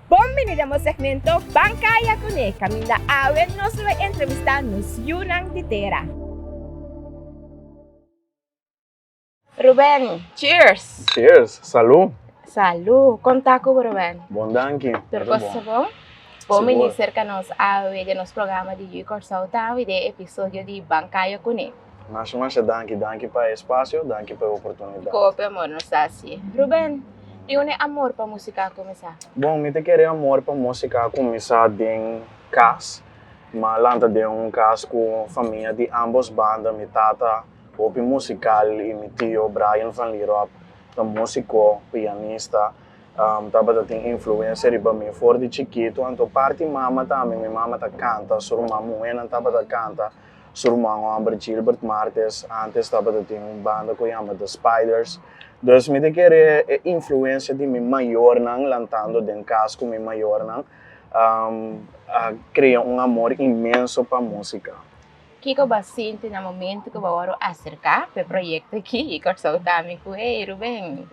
Bienvenido ao segmento Bancaya Kune. Kami na awen nos vai entrevistar nos Yunang Titera. Reuben, cheers! Cheers, salud. Salud, conta com Reuben. Bom danke. Percosa bom? Bom, iniciar que nós awen de nos programa de Yu'i Kòrsou T'ami de episodio de Bancaya Kune. Mas danke para o espaço, danke pela oportunidade. Cope amor, não está assim. Reuben, e onde amor para música começar? Bom, me te querer amor para música começar em casa, mas lá de casa com família de ambos bandas, minha tata, o musical e meu tio Reuben van Lierop, músico, pianista, tava tem influência para mim, for de chiquito, então parte mama também, minha mama tá canta, sua mamãe tava canta. Seu irmão, Gilbert Martes, antes estava tem banda que chama The Spiders. Então, me te querer influência de meu maior não, lantando dentro casa com meu maior não, cria amor imenso para música. O que você sente no momento que você acercar para o projeto aqui, Yu'i Kòrsou T'ami, que Reuben,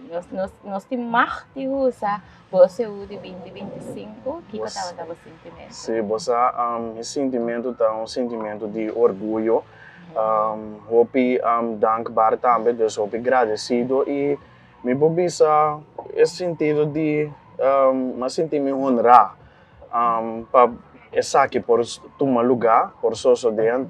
nós temos mais de usa, você é de 2025, o que você estava sentindo? Sim, você o sentimento é sentimento de orgulho, hope dankbaar também, dus hope agradecido e me bobisa esse sentido de me sentir me honrar para essa aqui por tomar lugar por sosiedat.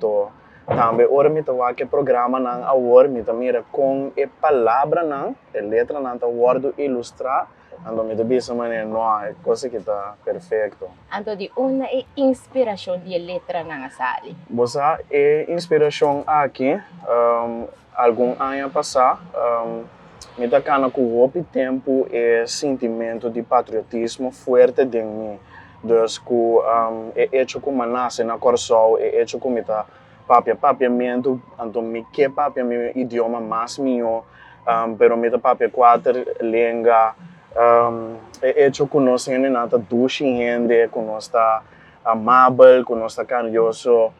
Também ora me tawa que programa não agora me mira com a palavra não a letra não tá word ilustrar ando me debisa maneira não é coisa que tá perfeito. Então de uma inspiração de letra não sali. Você é inspiração aqui algum ano passado me tá cana com o tempo e sentimento de patriotismo forte dentro de mim. Dus ku hecho como nasce na Korsou, hecho como tá papiamento, então me que papia meu idioma mais meu, pero me tá papia quatro língua, hecho com nós ainda nada duche gente, com nós tá amável, com nós tá carinhoso,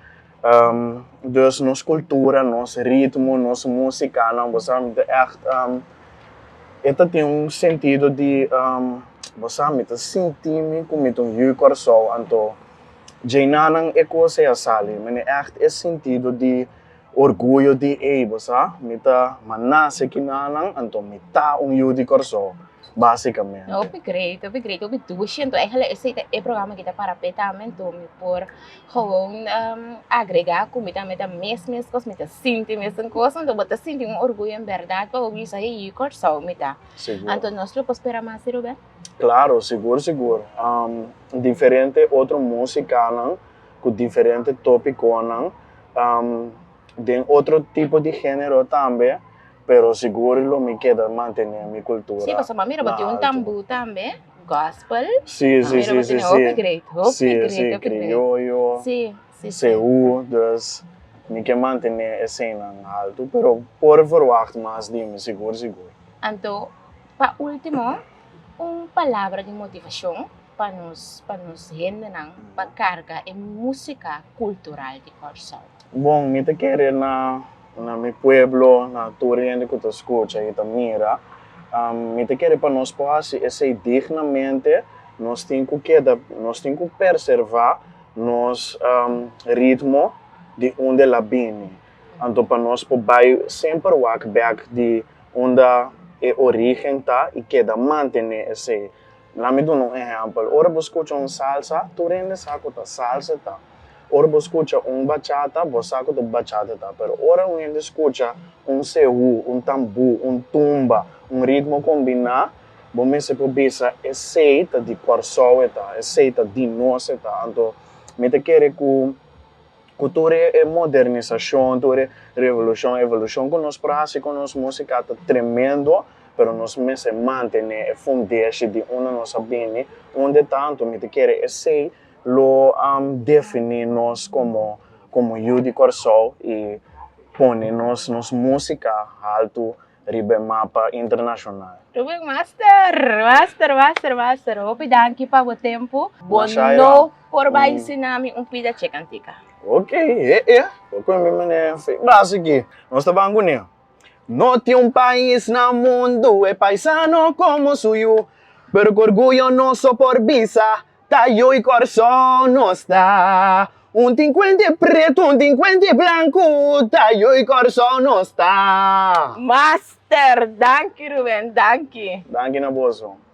dus nossa cultura, nosso ritmo, nossa música, não você esta tem sentido de você me tá sentindo como Yu'i Kòrsou, então já não é coisa a sali, mas é sentido de orgulho de você me tá nasce que não, então me tá Yu'i Kòrsou, basicamente. Great, dus então esse é programa que tá para também me por gewoon agregar com também da mesmas coisas, me tá sentindo mesmo coisa, então você sente orgulho em verdade para ouvir isso aí Yu'i Kòrsou me tá. Então nós podemos esperar mais, Reuben? Claro, seguro. Diferente outra música, não, com diferente tópico, não, tem outro tipo de gênero também, pero seguro lo me queda manter minha cultura. Sim, você mira, tem tambu também, gospel. Sim. Great. Criollo. Sim. Dus me quer manter a cena alto, pero por verwacht mais de mim, seguro. Então, para último, palavra de motivação para nos gente para carga em música cultural de Korsou. Bom, me te querer na meu pueblo, na turende que tu escuta e tu mira, me te querer para nós poder esse dignamente, nós temos que preservar nosso ritmo de onde ela vem. Então, para nós poder sempre walk back de onde a origem tá e queda manter esse. Lá me dou exemplo. Ora você escuta salsa, tu rende saco da salsa tá. Ora você escuta bachata, você saco da bachata tá. Pero ora você escuta sehu, tambu, tumba, ritmo combinar, você se pode pensar essa de Korsou tá, essa de nós tá. Então, me te querer que cultura é modernização, revolução, evolução que nós praxe, com nossa música tá tremendo, pero nós me se mantém a fundagem de onde nós sabemos, onde tanto me te quer esse lo definir nós como Yu'i Kòrsou e põe nos música alto ribe mapa internacional. Reuben, master. Obrigado para o tempo. Bono por ensinar pida checantica. Ok, porque me básico, nós estamos aqui. No tem país no mundo, paisano como suyo, Per orgullo nostro por bisa, ta Yu'i Kòrsou nostra. Un tinquenti preto, un tinquenti blanco, ta Yu'i Kòrsou nostra. Master, danke Reuben, danke. Danke na bozo.